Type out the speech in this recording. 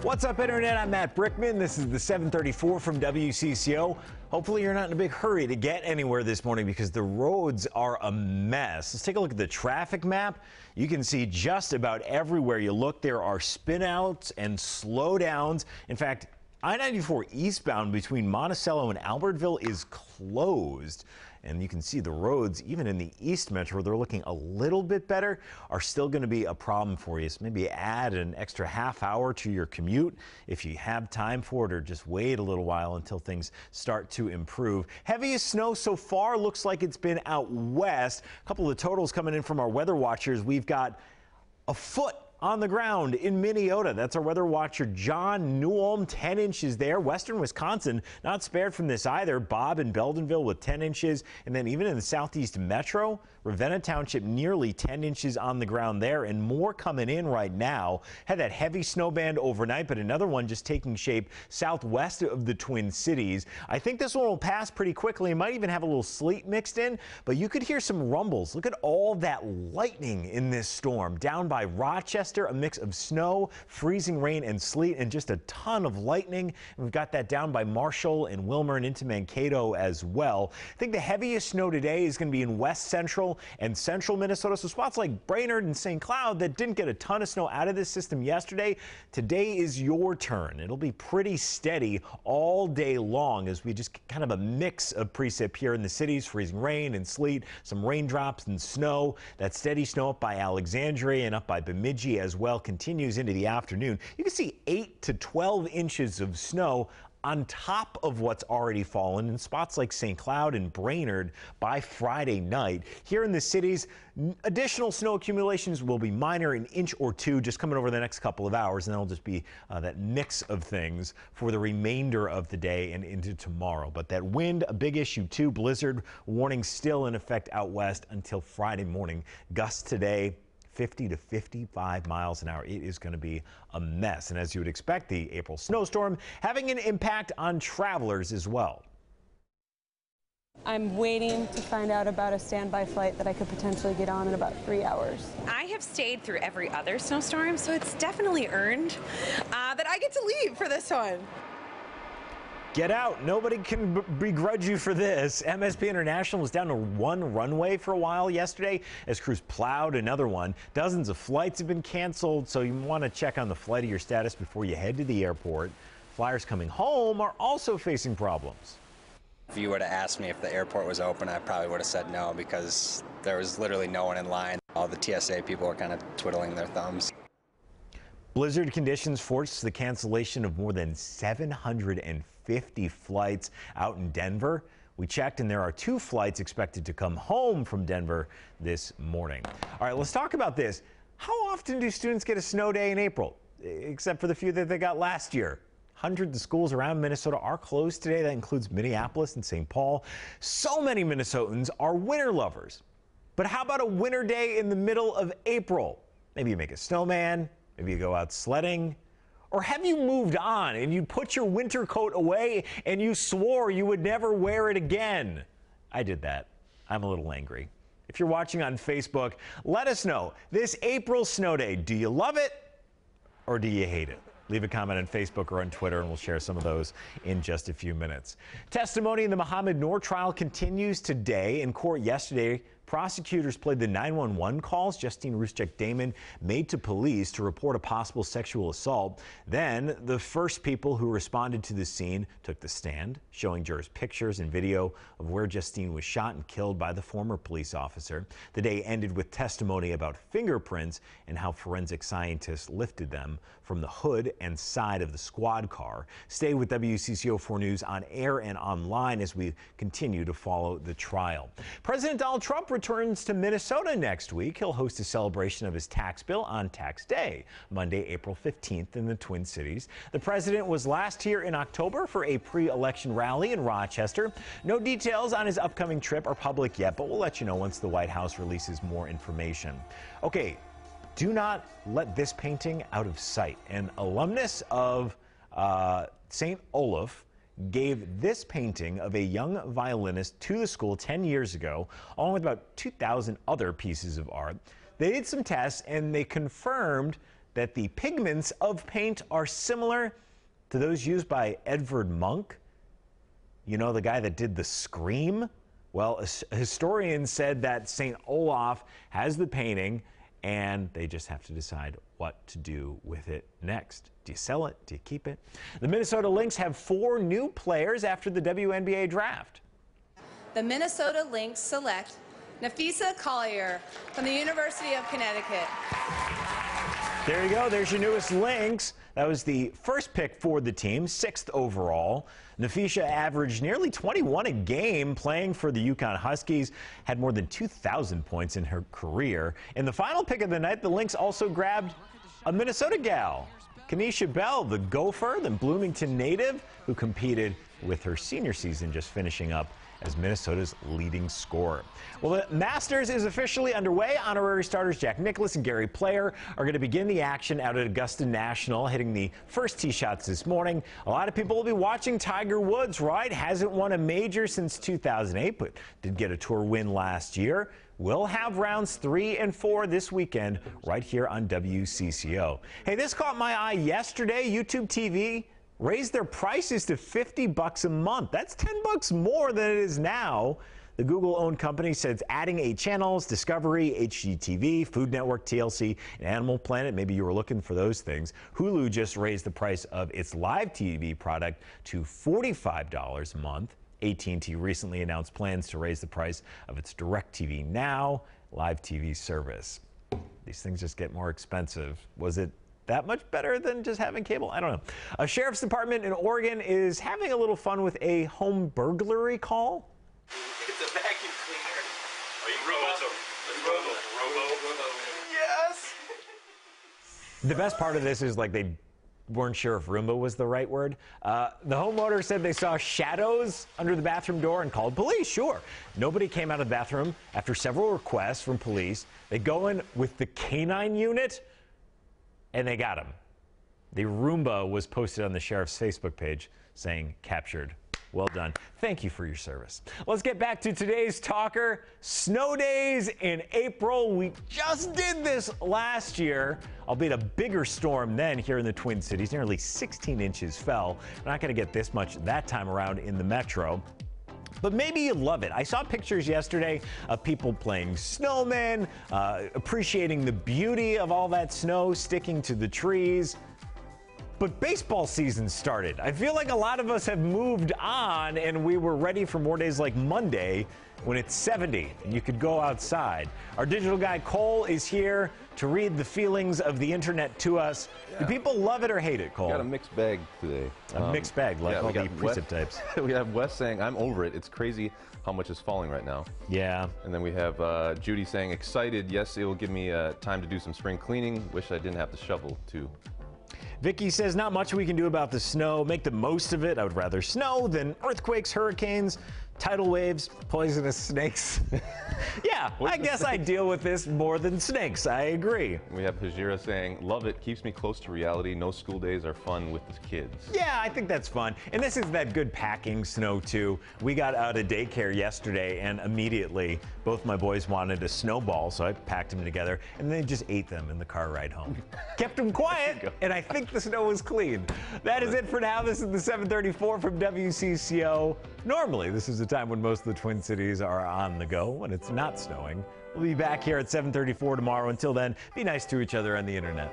What's up, Internet? I'm Matt Brickman. This is the 734 from WCCO. Hopefully you're not in a big hurry to get anywhere this morning because the roads are a mess. Let's take a look at the traffic map. You can see just about everywhere you look there are spinouts and slowdowns. In fact, I-94 eastbound between Monticello and Albertville is closed. And you can see the roads, even in the East Metro, they're looking a little bit better, are still going to be a problem for you. So maybe add an extra half hour to your commute if you have time for it, or just wait a little while until things start to improve. Heaviest snow so far looks like it's been out west. A couple of totals coming in from our weather watchers. We've got a foot on the ground in Minneota. That's our weather watcher, John Newell, 10 inches there. Western Wisconsin, not spared from this either. Bob in Beldenville with 10 inches. And then even in the southeast metro, Ravenna Township, nearly 10 inches on the ground there, and more coming in right now. Had that heavy snow band overnight, but another one just taking shape southwest of the Twin Cities. I think this one will pass pretty quickly. It might even have a little sleet mixed in, but you could hear some rumbles. Look at all that lightning in this storm. Down by Rochester, a mix of snow, freezing rain and sleet, and just a ton of lightning. And we've got that down by Marshall and Wilmer and into Mankato as well. I think the heaviest snow today is going to be in west central and central Minnesota. So spots like Brainerd and St. Cloud that didn't get a ton of snow out of this system yesterday. Today is your turn. It'll be pretty steady all day long as we just kind of a mix of precip here in the cities, freezing rain and sleet, some raindrops and snow. That steady snow up by Alexandria and up by Bemidji as well continues into the afternoon. You can see 8 to 12 inches of snow on top of what's already fallen in spots like St. Cloud and Brainerd by Friday night. Here in the cities, additional snow accumulations will be minor, an inch or two just coming over the next couple of hours, and that'll just be that mix of things for the remainder of the day and into tomorrow. But that wind, a big issue too. Blizzard warning still in effect out west until Friday morning. Gusts today 50 to 55 miles an hour. It is going to be a mess. And as you would expect, the April snowstorm having an impact on travelers as well. I'm waiting to find out about a standby flight that I could potentially get on in about 3 hours. I have stayed through every other snowstorm, so it's definitely earned that I get to leave for this one. Get out. Nobody can begrudge you for this. MSP International was down to one runway for a while yesterday as crews plowed another one. Dozens of flights have been canceled, so you want to check on the flight of your status before you head to the airport. Flyers coming home are also facing problems. If you would have asked me if the airport was open, I probably would have said no because there was literally no one in line. All the TSA people were kind of twiddling their thumbs. Blizzard conditions forced the cancellation of more than 750 flights out in Denver. We checked, and there are 2 flights expected to come home from Denver this morning. All right, let's talk about this. How often do students get a snow day in April, except for the few that they got last year? Hundreds of schools around Minnesota are closed today. That includes Minneapolis and St. Paul. So many Minnesotans are winter lovers. But how about a winter day in the middle of April? Maybe you make a snowman. Maybe you go out sledding. Or have you moved on and you put your winter coat away and you swore you would never wear it again? I did that. I'm a little angry. If you're watching on Facebook, let us know. This April snow day, do you love it or do you hate it? Leave a comment on Facebook or on Twitter, and we'll share some of those in just a few minutes. Testimony in the Mohammed Noor trial continues today. In court yesterday, prosecutors played the 911 calls Justine Ruszczyk-Damon made to police to report a possible sexual assault. Then the first people who responded to the scene took the stand, showing jurors pictures and video of where Justine was shot and killed by the former police officer. The day ended with testimony about fingerprints and how forensic scientists lifted them from the hood and side of the squad car. Stay with WCCO4 News on air and online as we continue to follow the trial. President Donald Trump returns to Minnesota next week. He'll host a celebration of his tax bill on Tax Day, Monday, April 15th in the Twin Cities. The president was last here in October for a pre-election rally in Rochester. No details on his upcoming trip are public yet, but we'll let you know once the White House releases more information. Okay, do not let this painting out of sight. An alumnus of St. Olaf gave this painting of a young violinist to the school 10 years ago, along with about 2,000 other pieces of art. They did some tests and they confirmed that the pigments of paint are similar to those used by Edvard Munch. You know, the guy that did the Scream? Well, a historian said that St. Olaf has the painting, and they just have to decide what to do with it next. Do you sell it? Do you keep it? The Minnesota Lynx have 4 new players after the WNBA draft. The Minnesota Lynx select Napheesa Collier from the University of Connecticut. There you go. There's your newest Lynx. That was the first pick for the team, 6th overall. Napheesa averaged nearly 21 a game playing for the Yukon Huskies, had more than 2,000 points in her career. In the final pick of the night, the Lynx also grabbed a Minnesota gal, Kanisha Bell, the Gopher, the Bloomington native, who competed with her senior season just finishing up as Minnesota's leading scorer. Well, the Masters is officially underway. Honorary starters Jack Nicklaus and Gary Player are going to begin the action out at Augusta National, hitting the first tee shots this morning. A lot of people will be watching Tiger Woods, right? Hasn't won a major since 2008, but did get a tour win last year. We'll have rounds 3 and 4 this weekend right here on WCCO. Hey, this caught my eye yesterday. YouTube TV raised their prices to $50 a month. That's $10 more than it is now. The Google-owned company says adding 8 channels, Discovery, HGTV, Food Network, TLC, and Animal Planet. Maybe you were looking for those things. Hulu just raised the price of its live TV product to $45 a month. AT&T recently announced plans to raise the price of its DirecTV Now live TV service. These things just get more expensive. Was it that much better than just having cable? I don't know. A sheriff's department in Oregon is having a little fun with a home burglary call. It's a vacuum cleaner. Are you Robo? Yes! The best part of this is like they weren't sure if Roomba was the right word. The homeowner said they saw shadows under the bathroom door and called police. Sure. Nobody came out of the bathroom after several requests from police. They go in with the canine unit, and they got him. The Roomba was posted on the sheriff's Facebook page saying, captured. Well done. Thank you for your service. Let's get back to today's talker. Snow days in April. We just did this last year, albeit a bigger storm then here in the Twin Cities. Nearly 16 inches fell. We're not going to get this much that time around in the metro. But maybe you love it. I saw pictures yesterday of people playing snowmen, appreciating the beauty of all that snow sticking to the trees. But baseball season started. I feel like a lot of us have moved on and we were ready for more days like Monday when it's 70 and you could go outside. Our digital guy Cole is here to read the feelings of the internet to us. Yeah. Do people love it or hate it, Cole? Got a mixed bag today. A mixed bag, like all the precip types. We have Wes saying, I'm over it. It's crazy how much is falling right now. Yeah. And then we have Judy saying, excited. Yes, it will give me time to do some spring cleaning. Wish I didn't have to shovel, too. Vicky says, not much we can do about the snow. Make the most of it. I would rather snow than earthquakes, hurricanes, tidal waves, poisonous snakes. Yeah, I guess I deal with this more than snakes. I agree. We have Hajira saying, love it. Keeps me close to reality. No school days are fun with the kids. Yeah, I think that's fun. And this is that good packing snow, too. We got out of daycare yesterday, and immediately both my boys wanted a snowball, so I packed them together, and they just ate them in the car ride home. Kept them quiet, and I think the snow was clean. That is it for now. This is the 734 from WCCO. Normally, this is the time when most of the Twin Cities are on the go, when it's not snowing. We'll be back here at 7:34 tomorrow. Until then, be nice to each other on the internet.